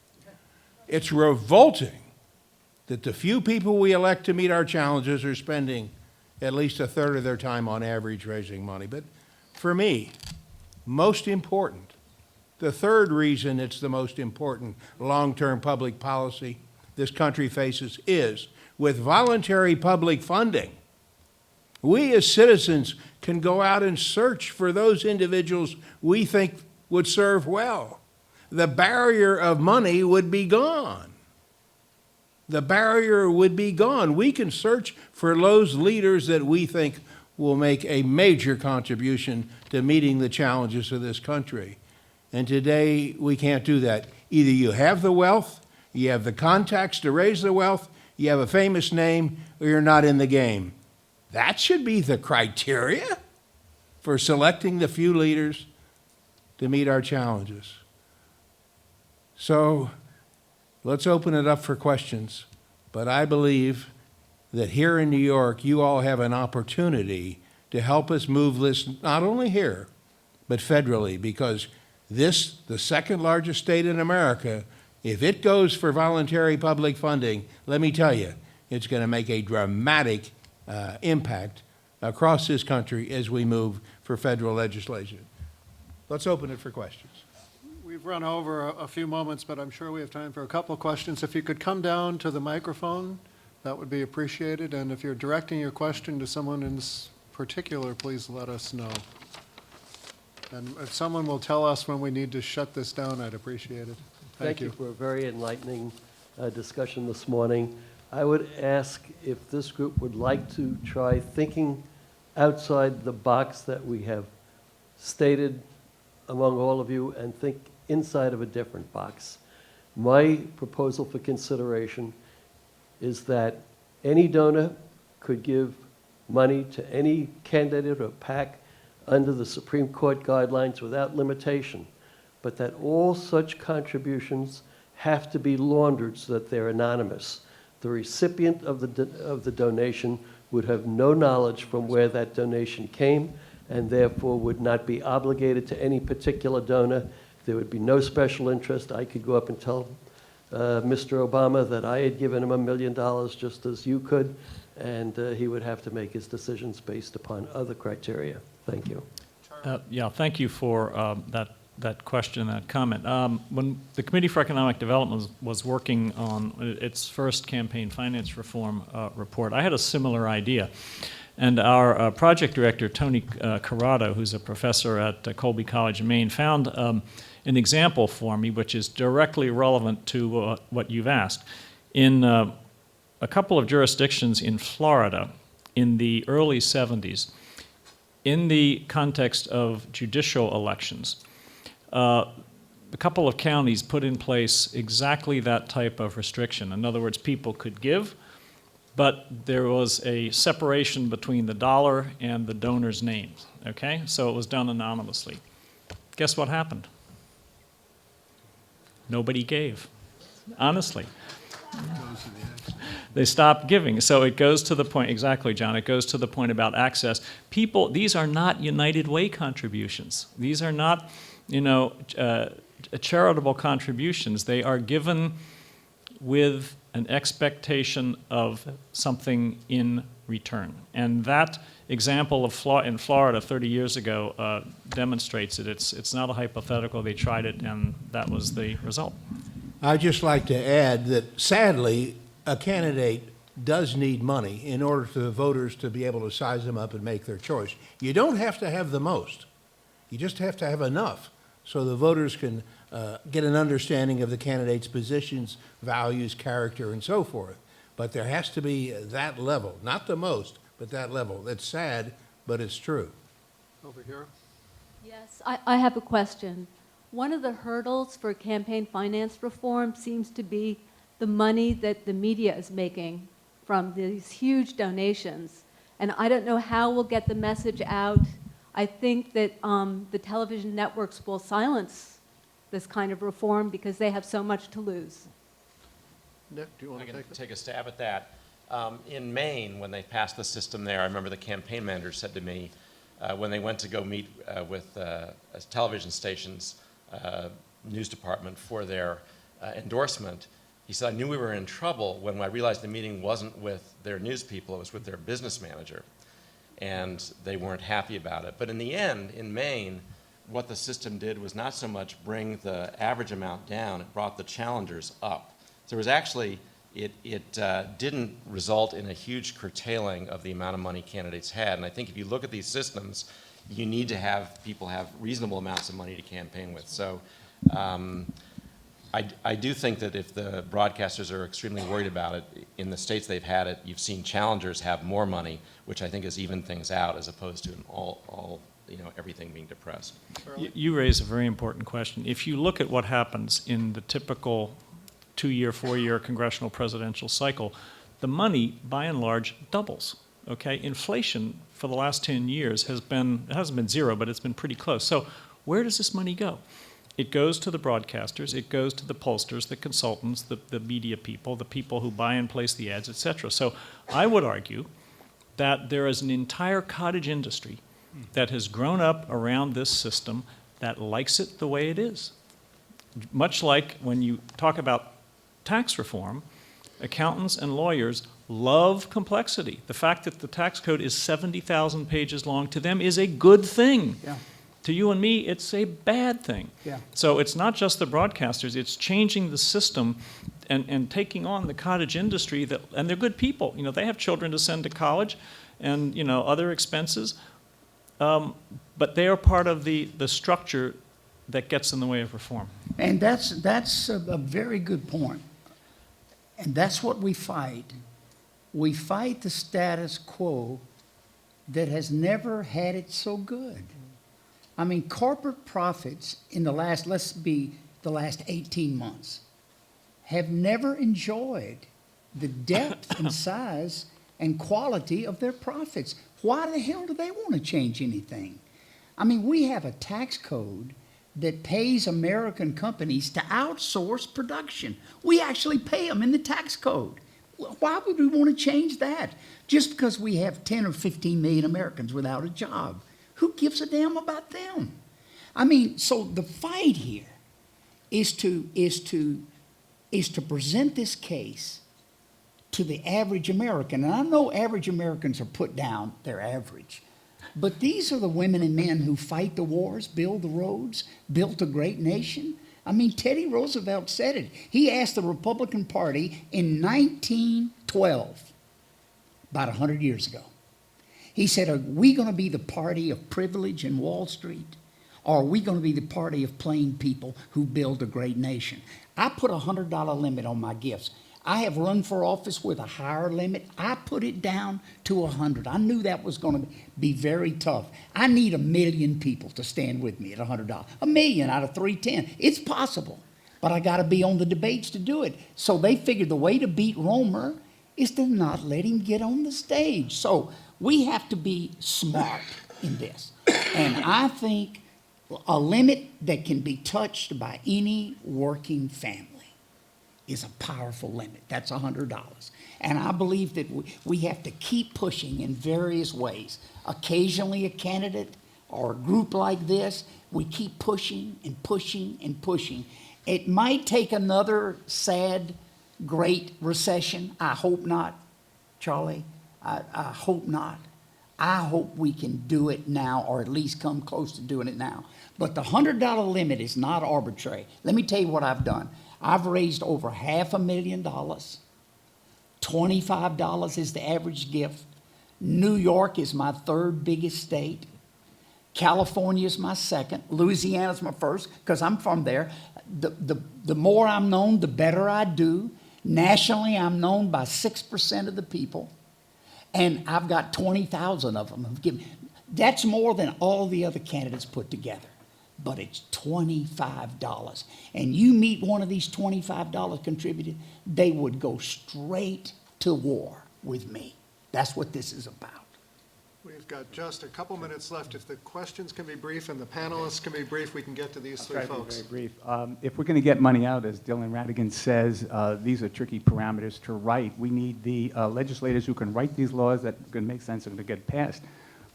It's revolting that the few people we elect to meet our challenges are spending at least a third of their time on average raising money. But for me, most important, the third reason it's the most important long-term public policy this country faces is with voluntary public funding. We as citizens can go out and search for those individuals we think would serve well. The barrier of money would be gone. The barrier would be gone. We can search for those leaders that we think will make a major contribution to meeting the challenges of this country. And today, we can't do that. Either you have the wealth, you have the contacts to raise the wealth, you have a famous name, or you're not in the game. That should be the criteria for selecting the few leaders to meet our challenges. So let's open it up for questions. But I believe that here in New York, you all have an opportunity to help us move this not only here, but federally, because this, the second largest state in America, if it goes for voluntary public funding, let me tell you, it's going to make a dramatic impact across this country as we move for federal legislation. Let's open it for questions. We've run over a few moments, but I'm sure we have time for a couple of questions. If you could come down to the microphone, that would be appreciated. And if you're directing your question to someone in particular, please let us know. And if someone will tell us when we need to shut this down, I'd appreciate it. Thank you. For a very enlightening discussion this morning. I would ask if this group would like to try thinking outside the box that we have stated among all of you and think inside of a different box. My proposal for consideration is that any donor could give money to any candidate or PAC under the Supreme Court guidelines without limitation, but that all such contributions have to be laundered so that they're anonymous. The recipient of the donation would have no knowledge from where that donation came and therefore would not be obligated to any particular donor. There would be no special interest. I could go up and tell Mr. Obama that I had given him $1 million just as you could, and he would have to make his decisions based upon other criteria. Thank you. Yeah, thank you for that question, that comment. When the Committee for Economic Development was working on its first campaign finance reform report, I had a similar idea. And our project director, Tony Corrado, who's a professor at Colby College in Maine, found an example for me which is directly relevant to what you've asked. In a couple of jurisdictions in Florida in the early 70s, in the context of judicial elections, a couple of counties put in place exactly that type of restriction. In other words, people could give, but there was a separation between the dollar and the donor's name, okay? So it was done anonymously. Guess what happened? Nobody gave, honestly. They stopped giving. So it goes to the point, exactly, John, it goes to the point about access. People, these are not United Way contributions. These are not, charitable contributions. They are given with an expectation of something in return. And that example of in Florida 30 years ago demonstrates it. It's not a hypothetical. They tried it, and that was the result. I'd just like to add that, sadly, a candidate does need money in order for the voters to be able to size them up and make their choice. You don't have to have the most. You just have to have enough so the voters can get an understanding of the candidate's positions, values, character, and so forth. But there has to be that level, not the most, but that level. That's sad, but it's true. Over here. Yes, I have a question. One of the hurdles for campaign finance reform seems to be the money that the media is making from these huge donations. And I don't know how we'll get the message out. I think that the television networks will silence this kind of reform because they have so much to lose. Nick, do you want to take a stab at that? In Maine, when they passed the system there, I remember the campaign manager said to me, when they went to go meet with a television station's news department for their endorsement, He said, I knew we were in trouble when I realized the meeting wasn't with their news people, it was with their business manager. And they weren't happy about it. But in the end, in Maine, what the system did was not so much bring the average amount down, it brought the challengers up. So it was actually, it didn't result in a huge curtailing of the amount of money candidates had. And I think if you look at these systems, you need to have people have reasonable amounts of money to campaign with. So I do think that if the broadcasters are extremely worried about it, in the states they've had it, you've seen challengers have more money, which I think has evened things out as opposed to an all everything being depressed. You raise a very important question. If you look at what happens in the typical 2-year, 4-year congressional presidential cycle, the money, by and large, doubles. Okay, inflation for the last 10 years hasn't been zero, but it's been pretty close. So where does this money go? It goes to the broadcasters, it goes to the pollsters, the consultants, the media people, the people who buy and place the ads, et cetera. So I would argue that there is an entire cottage industry that has grown up around this system that likes it the way it is. Much like when you talk about tax reform, accountants and lawyers love complexity. The fact that the tax code is 70,000 pages long to them is a good thing. Yeah. To you and me, it's a bad thing. Yeah. So it's not just the broadcasters, it's changing the system and taking on the cottage industry and they're good people. You know, they have children to send to college and, you know, other expenses. But they are part of the structure that gets in the way of reform. And that's a very good point. And that's what we fight. We fight the status quo that has never had it so good. I mean, corporate profits in the last 18 months have never enjoyed the depth and size and quality of their profits. Why the hell do they want to change anything? I mean, we have a tax code that pays American companies to outsource production. We actually pay them in the tax code. Why would we want to change that? Just because we have 10 or 15 million Americans without a job. Who gives a damn about them? I mean, so the fight here is to present this case to the average American. And I know average Americans are put down, they're average. But these are the women and men who fight the wars, build the roads, built a great nation. I mean, Teddy Roosevelt said it. He asked the Republican Party in 1912, about 100 years ago. He said, are we going to be the party of privilege in Wall Street? Or are we going to be the party of plain people who build a great nation? I put a $100 limit on my gifts. I have run for office with a higher limit. I put it down to 100. I knew that was going to be very tough. I need 1 million people to stand with me at $100. 1 million out of 310. It's possible, but I got to be on the debates to do it. So they figured the way to beat Roemer is to not let him get on the stage. So we have to be smart in this. And I think a limit that can be touched by any working family is a powerful limit. That's $100. And I believe that we have to keep pushing in various ways. Occasionally a candidate or a group like this, we keep pushing and pushing and pushing. It might take another sad, great recession. I hope not, Charlie. I hope not. I hope we can do it now, or at least come close to doing it now. But the $100 limit is not arbitrary. Let me tell you what I've done. I've raised over $500,000. $25 is the average gift. New York is my third biggest state. California is my second. Louisiana is my first, because I'm from there. The more I'm known, the better I do. Nationally, I'm known by 6% of the people. And I've got 20,000 of them have given. That's more than all the other candidates put together. But it's $25. And you meet one of these $25 contributors, they would go straight to war with me. That's what this is about. We've got just a couple minutes left. If the questions can be brief and the panelists can be brief, we can get to these three folks. Very brief. If we're going to get money out, as Dylan Radigan says, these are tricky parameters to write. We need the legislators who can write these laws that are going to make sense and going to get passed.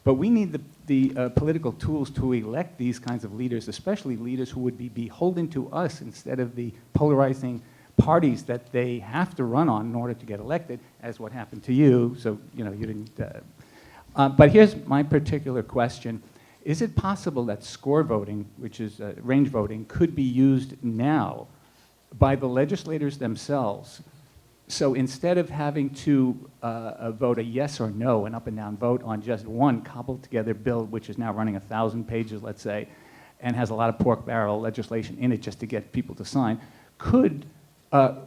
But we need the political tools to elect these kinds of leaders, especially leaders who would be beholden to us instead of the polarizing parties that they have to run on in order to get elected, as what happened to you. So, you know, you didn't. But here's my particular question. Is it possible that score voting, which is range voting, could be used now by the legislators themselves? So instead of having to vote a yes or no, an up and down vote on just one cobbled together bill, which is now running 1,000 pages, let's say, and has a lot of pork barrel legislation in it just to get people to sign, could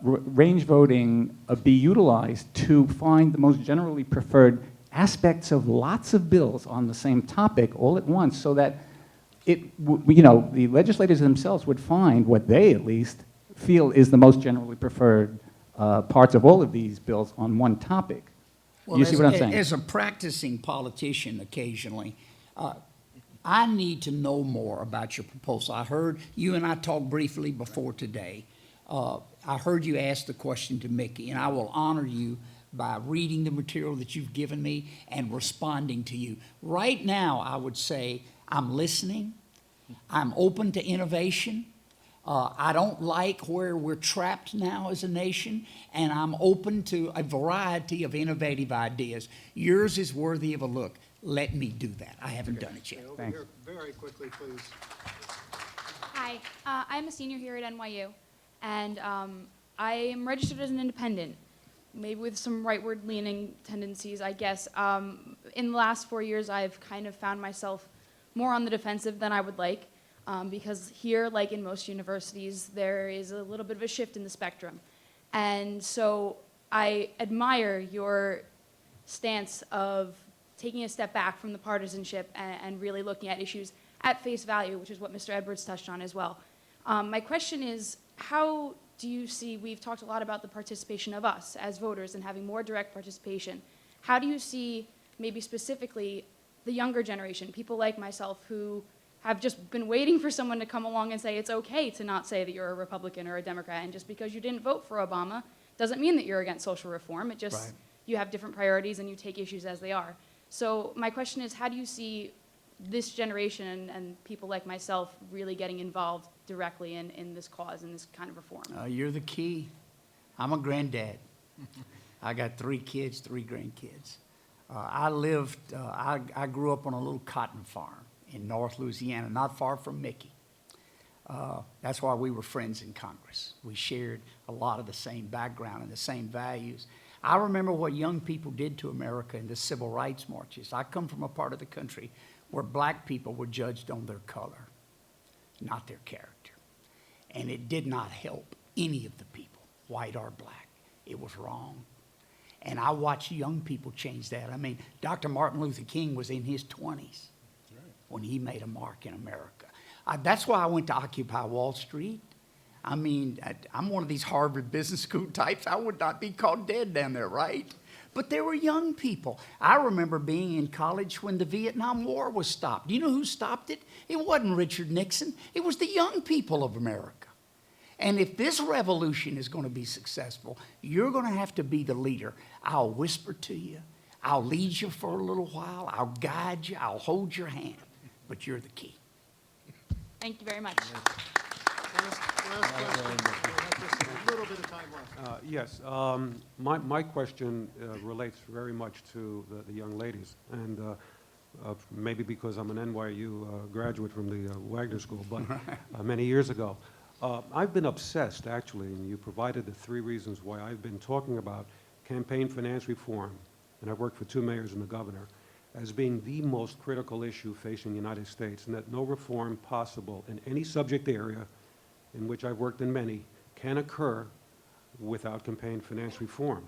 range voting be utilized to find the most generally preferred aspects of lots of bills on the same topic all at once, so that the legislators themselves would find what they at least feel is the most generally preferred parts of all of these bills on one topic? Well, You see what I'm saying? As a practicing politician occasionally, I need to know more about your proposal. I heard you and I talked briefly before today. I heard you ask the question to Mickey, and I will honor you by reading the material that you've given me and responding to you. Right now, I would say I'm listening. I'm open to innovation. I don't like where we're trapped now as a nation, and I'm open to a variety of innovative ideas. Yours is worthy of a look. Let me do that. I haven't done it yet. Over here, very quickly, please. Hi, I'm a senior here at NYU, and I am registered as an independent, maybe with some rightward-leaning tendencies, I guess. In the last 4 years, I've kind of found myself more on the defensive than I would like, because here, like in most universities, there is a little bit of a shift in the spectrum. And so I admire your stance of taking a step back from the partisanship and really looking at issues at face value, which is what Mr. Edwards touched on as well. My question is, how do you see, we've talked a lot about the participation of us as voters and having more direct participation. How do you see, maybe specifically, the younger generation, people like myself who have just been waiting for someone to come along and say it's okay to not say that you're a Republican or a Democrat, and just because you didn't vote for Obama doesn't mean that you're against social reform. It just, right. You have different priorities and you take issues as they are. So my question is, how do you see this generation and people like myself really getting involved directly in this cause and this kind of reform? You're the key. I'm a granddad. I got 3 kids, 3 grandkids. I grew up on a little cotton farm in North Louisiana, not far from Mickey. That's why we were friends in Congress. We shared a lot of the same background and the same values. I remember what young people did to America in the civil rights marches. I come from a part of the country where black people were judged on their color, not their character. And it did not help any of the people, white or black. It was wrong. And I watched young people change that. I mean, Dr. Martin Luther King was in his 20s when he made a mark in America. That's why I went to Occupy Wall Street. I mean, I'm one of these Harvard Business School types. I would not be caught dead down there, right? But there were young people. I remember being in college when the Vietnam War was stopped. Do you know who stopped it? It wasn't Richard Nixon. It was the young people of America. And if this revolution is going to be successful, you're going to have to be the leader. I'll whisper to you. I'll lead you for a little while. I'll guide you. I'll hold your hand. But you're the key. Thank you very much. Last question. We have just a little bit of time left. Yes, my question relates very much to the young ladies, and maybe because I'm an NYU graduate from the Wagner School, but many years ago. I've been obsessed, actually, and you provided the 3 reasons why I've been talking about campaign finance reform, and I've worked for 2 mayors and the governor, as being the most critical issue facing the United States, and that no reform possible in any subject area, in which I've worked in many, can occur without campaign finance reform.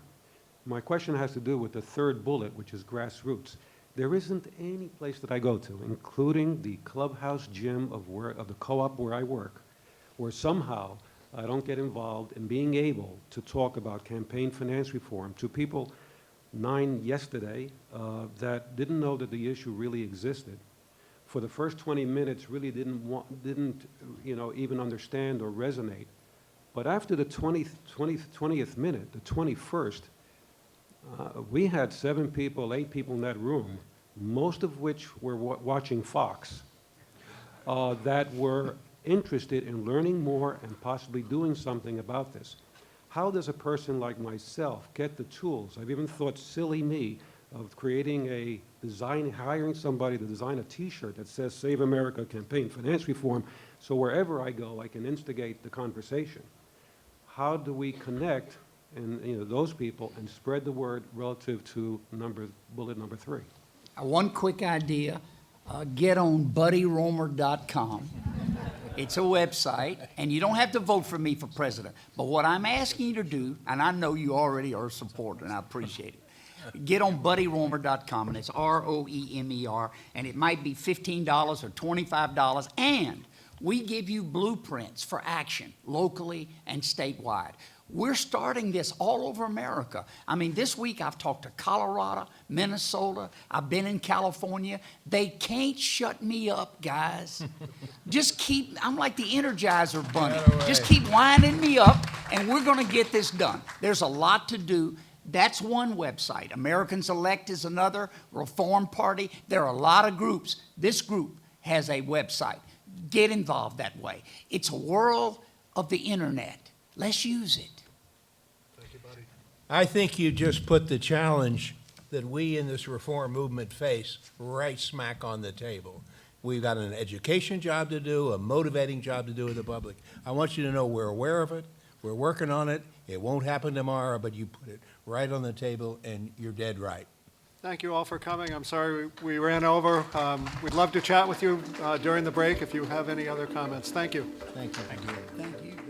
My question has to do with the 3rd bullet, which is grassroots. There isn't any place that I go to, including the clubhouse gym of the co-op where I work, where somehow I don't get involved in being able to talk about campaign finance reform to people 9 yesterday that didn't know that the issue really existed. For the first 20 minutes really didn't even understand or resonate. But after the 20th minute, the 21st, we had 7 people, 8 people in that room, most of which were watching Fox, that were interested in learning more and possibly doing something about this. How does a person like myself get the tools? I've even thought, silly me, of creating a design, hiring somebody to design a T-shirt that says Save America Campaign Finance Reform, so wherever I go, I can instigate the conversation. How do we connect and those people and spread the word relative to bullet number 3? One quick idea, get on buddyroemer.com. It's a website, and you don't have to vote for me for president. But what I'm asking you to do, and I know you already are a supporter, and I appreciate it, get on buddyroemer.com, and it's Roemer, and it might be $15 or $25, and we give you blueprints for action locally and statewide. We're starting this all over America. I mean, this week I've talked to Colorado, Minnesota, I've been in California. They can't shut me up, guys. Just keep, I'm like the Energizer Bunny. Just keep winding me up, and we're gonna get this done. There's a lot to do. That's one website. Americans Elect is another, Reform Party. There are a lot of groups. This group has a website. Get involved that way. It's a world of the internet. Let's use it. Thank you, buddy. I think you just put the challenge that we in this reform movement face right smack on the table. We've got an education job to do, a motivating job to do with the public. I want you to know we're aware of it. We're working on it. It won't happen tomorrow, but you put it right on the table, and you're dead right. Thank you all for coming. I'm sorry we ran over. We'd love to chat with you during the break if you have any other comments. Thank you. Thank you. Thank you.